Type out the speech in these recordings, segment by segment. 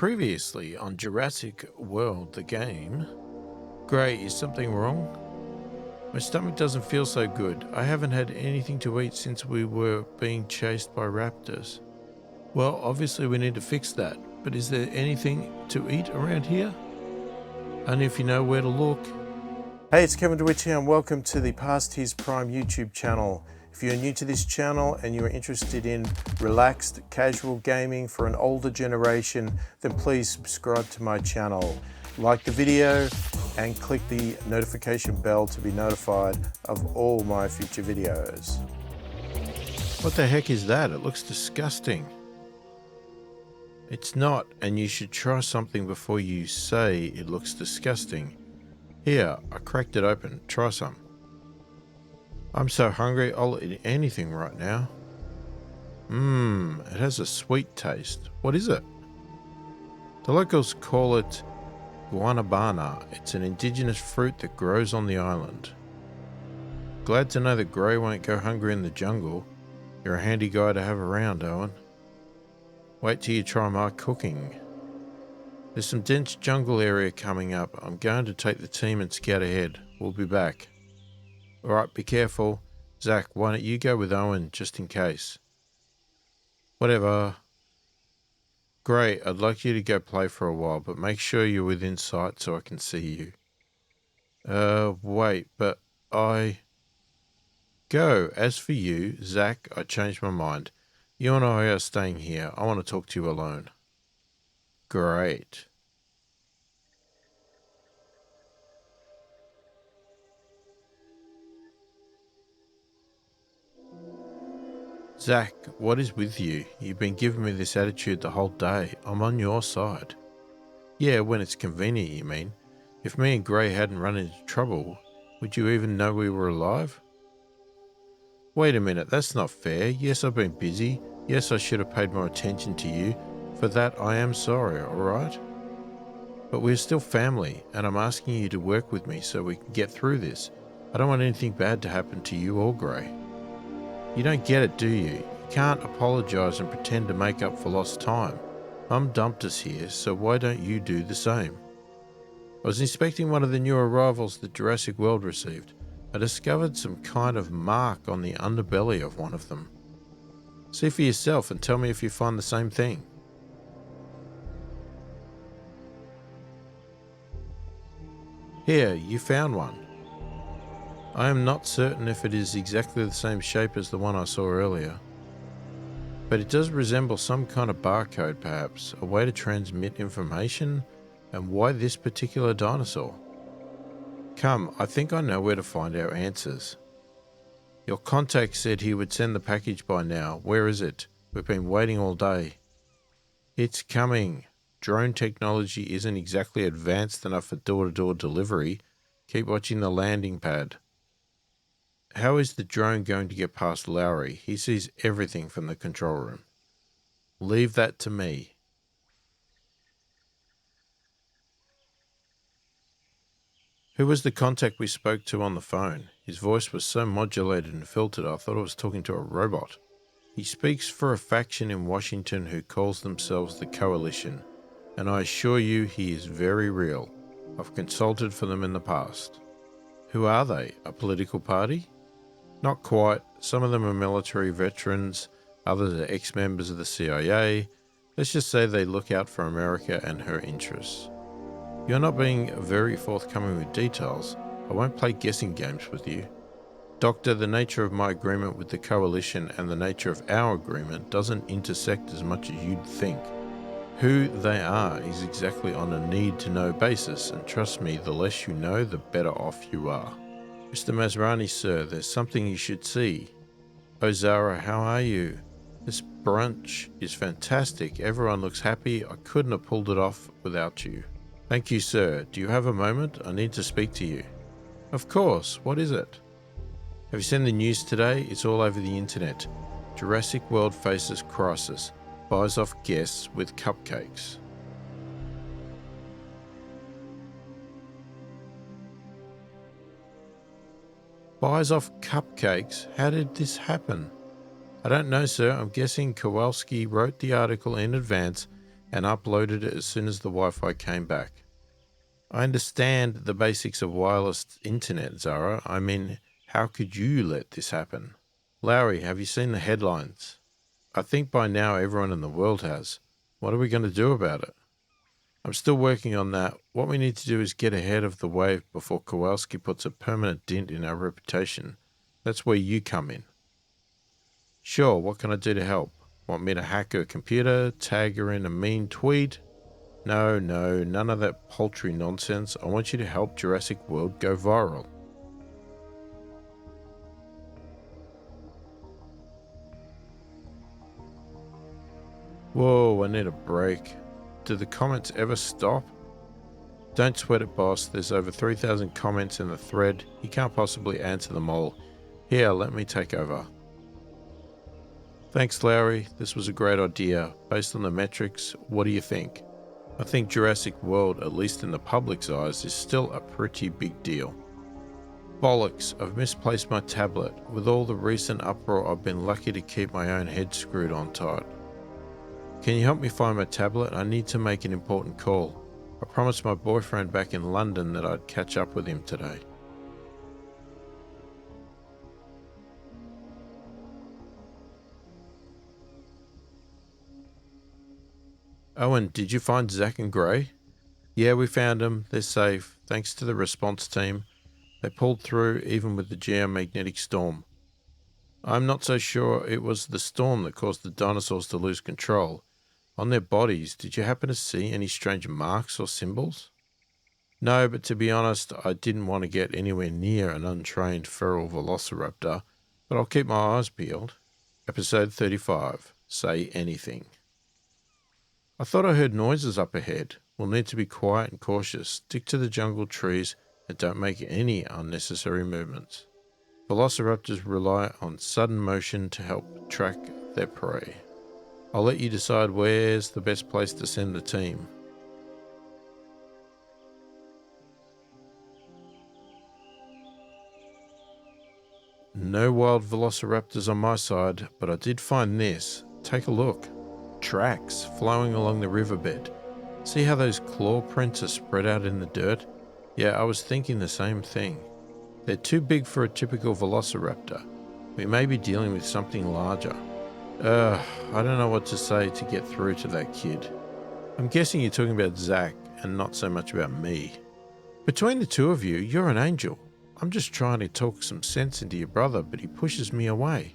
Previously on Jurassic World the Game. Gray, is something wrong? My stomach doesn't feel so good. I haven't had anything to eat since we were being chased by raptors. Well, obviously we need to fix that, but is there anything to eat around here? Only if you know where to look. Hey, it's Kevin DeWitt here and welcome to the pasthisprime YouTube channel. If you're new to this channel and you're interested in relaxed, casual gaming for an older generation, then please subscribe to my channel. Like the video and click the notification bell to be notified of all my future videos. What the heck is that? It looks disgusting. It's not, and you should try something before you say it looks disgusting. Here, I cracked it open. Try some. I'm so hungry, I'll eat anything right now. It has a sweet taste. What is it? The locals call it guanabana. It's an indigenous fruit that grows on the island. Glad to know that Gray won't go hungry in the jungle. You're a handy guy to have around, Owen. Wait till you try my cooking. There's some dense jungle area coming up. I'm going to take the team and scout ahead. We'll be back. Alright, be careful. Zach, why don't you go with Owen, just in case? Whatever. Great, I'd like you to go play for a while, but make sure you're within sight so I can see you. Wait, but I... Go. As for you, Zach, I changed my mind. You and I are staying here. I want to talk to you alone. Great. Zach, what is with you? You've been giving me this attitude the whole day. I'm on your side. Yeah, when it's convenient, you mean. If me and Gray hadn't run into trouble, would you even know we were alive? Wait a minute, that's not fair. Yes, I've been busy. Yes, I should have paid more attention to you. For that, I am sorry, alright? But we're still family, and I'm asking you to work with me so we can get through this. I don't want anything bad to happen to you or Gray. You don't get it, do you? You can't apologise and pretend to make up for lost time. Mum dumped us here, so why don't you do the same? I was inspecting one of the new arrivals that Jurassic World received. I discovered some kind of mark on the underbelly of one of them. See for yourself and tell me if you find the same thing. Here, you found one. I am not certain if it is exactly the same shape as the one I saw earlier. But it does resemble some kind of barcode perhaps, a way to transmit information, and why this particular dinosaur? Come, I think I know where to find our answers. Your contact said he would send the package by now. Where is it? We've been waiting all day. It's coming. Drone technology isn't exactly advanced enough for door-to-door delivery. Keep watching the landing pad. How is the drone going to get past Lowry? He sees everything from the control room. Leave that to me. Who was the contact we spoke to on the phone? His voice was so modulated and filtered I thought I was talking to a robot. He speaks for a faction in Washington who calls themselves the Coalition, and I assure you he is very real. I've consulted for them in the past. Who are they? A political party? Not quite. Some of them are military veterans, others are ex-members of the CIA. Let's just say they look out for America and her interests. You're not being very forthcoming with details. I won't play guessing games with you. Doctor, the nature of my agreement with the Coalition and the nature of our agreement doesn't intersect as much as you'd think. Who they are is exactly on a need-to-know basis, and trust me, the less you know, the better off you are. Mr. Masrani, sir, there's something you should see. Oh, Zara, how are you? This brunch is fantastic. Everyone looks happy. I couldn't have pulled it off without you. Thank you, sir. Do you have a moment? I need to speak to you. Of course. What is it? Have you seen the news today? It's all over the internet. Jurassic World faces crisis. Buys off guests with cupcakes. Buys off cupcakes? How did this happen? I don't know, sir. I'm guessing Kowalski wrote the article in advance and uploaded it as soon as the Wi-Fi came back. I understand the basics of wireless internet, Zara. I mean, how could you let this happen? Lowry, have you seen the headlines? I think by now everyone in the world has. What are we going to do about it? I'm still working on that. What we need to do is get ahead of the wave before Kowalski puts a permanent dent in our reputation. That's where you come in. Sure, what can I do to help? Want me to hack her computer, tag her in a mean tweet? No, none of that paltry nonsense. I want you to help Jurassic World go viral. Whoa, I need a break. Do the comments ever stop? Don't sweat it, boss. There's over 3,000 comments in the thread. You can't possibly answer them all. Here, let me take over. Thanks, Lowry. This was a great idea. Based on the metrics, what do you think? I think Jurassic World, at least in the public's eyes, is still a pretty big deal. Bollocks, I've misplaced my tablet. With all the recent uproar, I've been lucky to keep my own head screwed on tight. Can you help me find my tablet? I need to make an important call. I promised my boyfriend back in London that I'd catch up with him today. Owen, did you find Zach and Gray? Yeah, we found them. They're safe. Thanks to the response team. They pulled through even with the geomagnetic storm. I'm not so sure it was the storm that caused the dinosaurs to lose control. On their bodies, did you happen to see any strange marks or symbols? No, but to be honest, I didn't want to get anywhere near an untrained feral velociraptor, but I'll keep my eyes peeled. Episode 35. Say anything. I thought I heard noises up ahead. We'll need to be quiet and cautious, stick to the jungle trees, and don't make any unnecessary movements. Velociraptors rely on sudden motion to help track their prey. I'll let you decide where's the best place to send the team. No wild velociraptors on my side, but I did find this. Take a look. Tracks flowing along the riverbed. See how those claw prints are spread out in the dirt? Yeah, I was thinking the same thing. They're too big for a typical velociraptor. We may be dealing with something larger. I don't know what to say to get through to that kid. I'm guessing you're talking about Zach and not so much about me. Between the two of you, you're an angel. I'm just trying to talk some sense into your brother, but he pushes me away.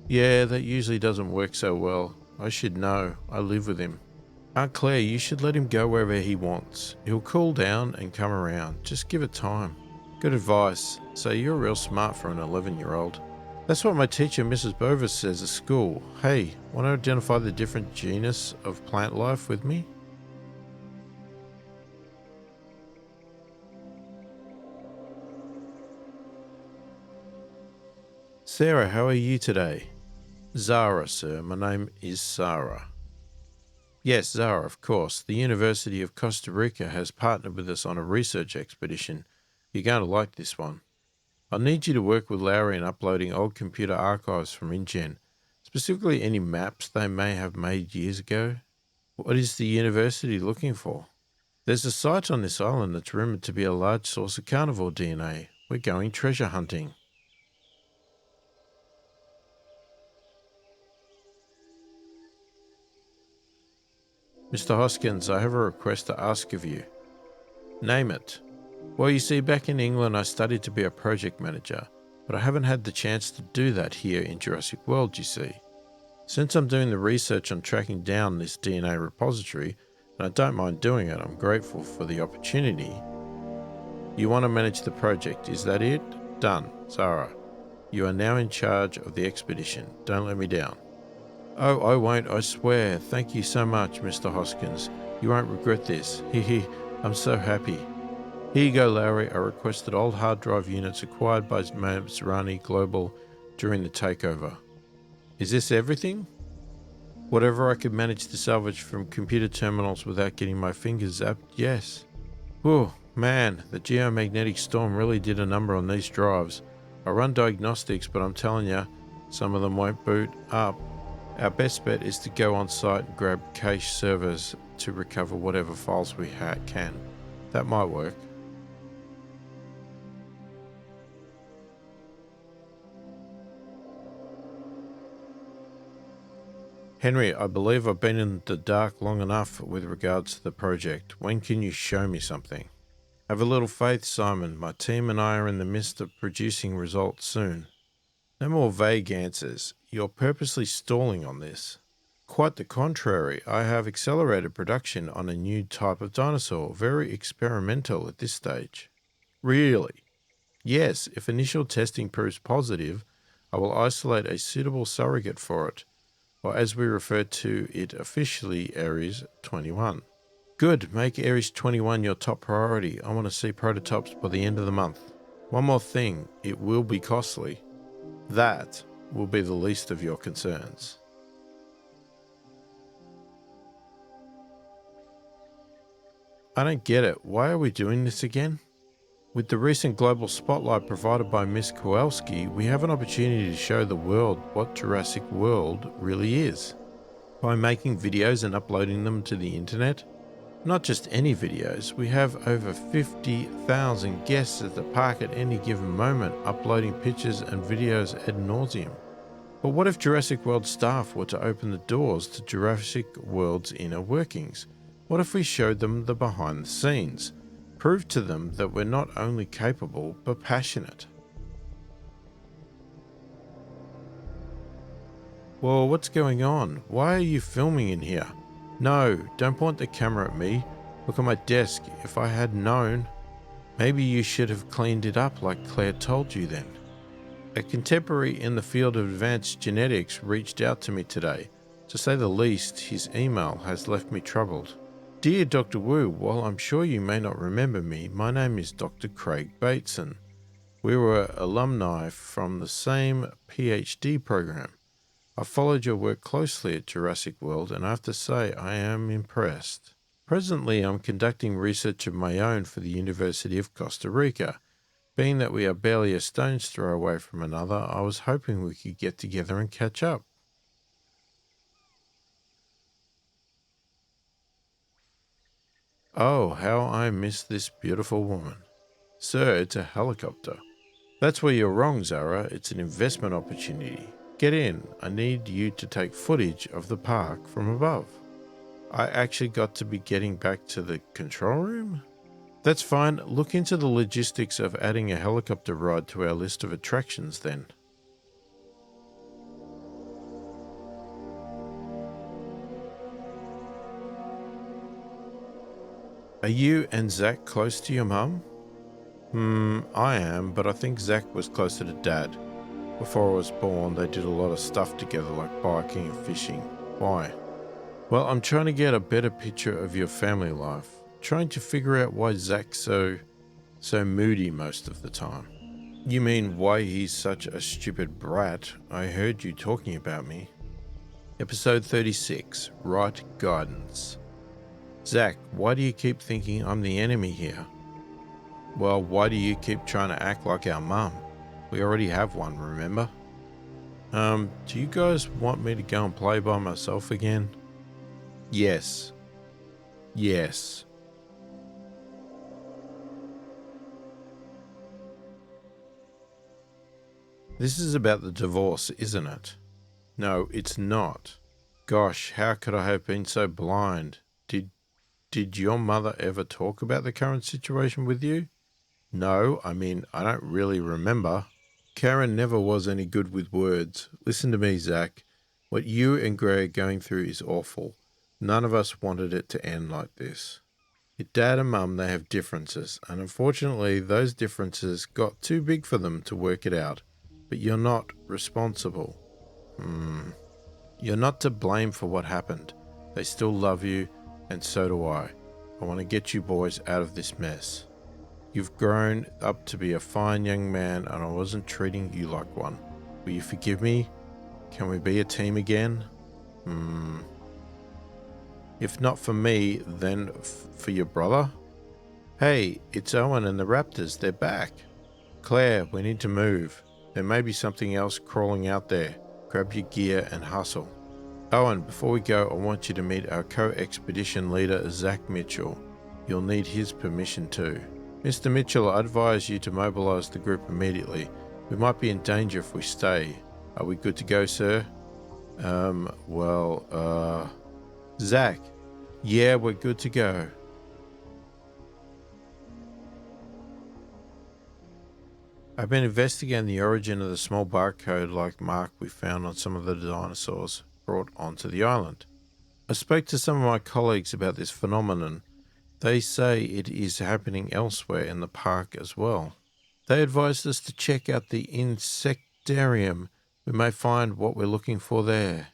Yeah, that usually doesn't work so well. I should know. I live with him. Aunt Claire, you should let him go wherever he wants. He'll cool down and come around. Just give it time. Good advice. So you're real smart for an 11-year-old. That's what my teacher, Mrs. Bovis, says at school. Hey, want to identify the different genus of plant life with me? Sarah, how are you today? Zara, sir. My name is Sarah. Yes, Zara, of course. The University of Costa Rica has partnered with us on a research expedition. You're going to like this one. I'll need you to work with Lowry in uploading old computer archives from InGen, specifically any maps they may have made years ago. What is the university looking for? There's a site on this island that's rumoured to be a large source of carnivore DNA. We're going treasure hunting. Mr. Hoskins, I have a request to ask of you. Name it. Well, you see, back in England I studied to be a project manager, but I haven't had the chance to do that here in Jurassic World, you see. Since I'm doing the research on tracking down this DNA repository, and I don't mind doing it, I'm grateful for the opportunity. You want to manage the project, is that it? Done. Zara, you are now in charge of the expedition. Don't let me down. Oh, I won't, I swear. Thank you so much, Mr. Hoskins. You won't regret this. Hee. I'm so happy. Here you go, Lowry. I requested old hard drive units acquired by Mazrani Global during the takeover. Is this everything? Whatever I could manage to salvage from computer terminals without getting my fingers zapped, yes. Whew, man, the geomagnetic storm really did a number on these drives. I run diagnostics, but I'm telling you, some of them won't boot up. Our best bet is to go on site and grab cache servers to recover whatever files we can. That might work. Henry, I believe I've been in the dark long enough with regards to the project. When can you show me something? Have a little faith, Simon. My team and I are in the midst of producing results soon. No more vague answers. You're purposely stalling on this. Quite the contrary. I have accelerated production on a new type of dinosaur, very experimental at this stage. Really? Yes, if initial testing proves positive, I will isolate a suitable surrogate for it, or as we refer to it officially, Ares 21. Good, make Ares 21 your top priority. I want to see prototypes by the end of the month. One more thing, it will be costly. That will be the least of your concerns. I don't get it. Why are we doing this again? With the recent global spotlight provided by Miss Kowalski, we have an opportunity to show the world what Jurassic World really is. By making videos and uploading them to the internet, not just any videos, we have over 50,000 guests at the park at any given moment uploading pictures and videos ad nauseum. But what if Jurassic World staff were to open the doors to Jurassic World's inner workings? What if we showed them the behind the scenes? Proved to them that we're not only capable, but passionate. Well, what's going on? Why are you filming in here? No, don't point the camera at me. Look at my desk. If I had known, maybe you should have cleaned it up like Claire told you then. A contemporary in the field of advanced genetics reached out to me today. To say the least, his email has left me troubled. Dear Dr. Wu, while I'm sure you may not remember me, my name is Dr. Craig Bateson. We were alumni from the same PhD program. I followed your work closely at Jurassic World, and I have to say I am impressed. Presently, I'm conducting research of my own for the University of Costa Rica. Being that we are barely a stone's throw away from another, I was hoping we could get together and catch up. Oh, how I miss this beautiful woman. Sir, it's a helicopter. That's where you're wrong, Zara. It's an investment opportunity. Get in. I need you to take footage of the park from above. I actually got to be getting back to the control room? That's fine. Look into the logistics of adding a helicopter ride to our list of attractions then. Are you and Zach close to your mum? I am, but I think Zach was closer to Dad. Before I was born, they did a lot of stuff together like biking and fishing. Why? Well, I'm trying to get a better picture of your family life. Trying to figure out why Zach's so moody most of the time. You mean why he's such a stupid brat? I heard you talking about me. Episode 36, Right Guidance. Zach, why do you keep thinking I'm the enemy here? Well, why do you keep trying to act like our mum? We already have one, remember? Do you guys want me to go and play by myself again? Yes. Yes. This is about the divorce, isn't it? No, it's not. Gosh, how could I have been so blind? Did your mother ever talk about the current situation with you? No, I mean, I don't really remember. Karen never was any good with words. Listen to me, Zach. What you and Gray are going through is awful. None of us wanted it to end like this. Your dad and mum, they have differences, and unfortunately those differences got too big for them to work it out. But you're not responsible. You're not to blame for what happened. They still love you, and so do I. I want to get you boys out of this mess. You've grown up to be a fine young man, and I wasn't treating you like one. Will you forgive me? Can we be a team again? If not for me, then for your brother? Hey, it's Owen and the Raptors. They're back. Claire, we need to move. There may be something else crawling out there. Grab your gear and hustle. Oh, and before we go, I want you to meet our co-expedition leader, Zach Mitchell. You'll need his permission too. Mr. Mitchell, I advise you to mobilize the group immediately. We might be in danger if we stay. Are we good to go, sir? Zach. Yeah, we're good to go. I've been investigating the origin of the small barcode-like mark we found on some of the dinosaurs brought onto the island. I spoke to some of my colleagues about this phenomenon. They say it is happening elsewhere in the park as well. They advised us to check out the insectarium. We may find what we're looking for there.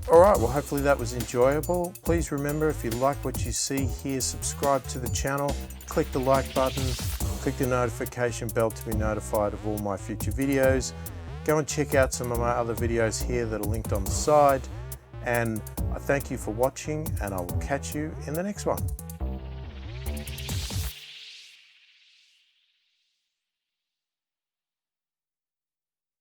Alright, well hopefully that was enjoyable. Please remember, if you like what you see here, subscribe to the channel, click the like button, click the notification bell to be notified of all my future videos. Go and check out some of my other videos here that are linked on the side. And I thank you for watching, and I will catch you in the next one.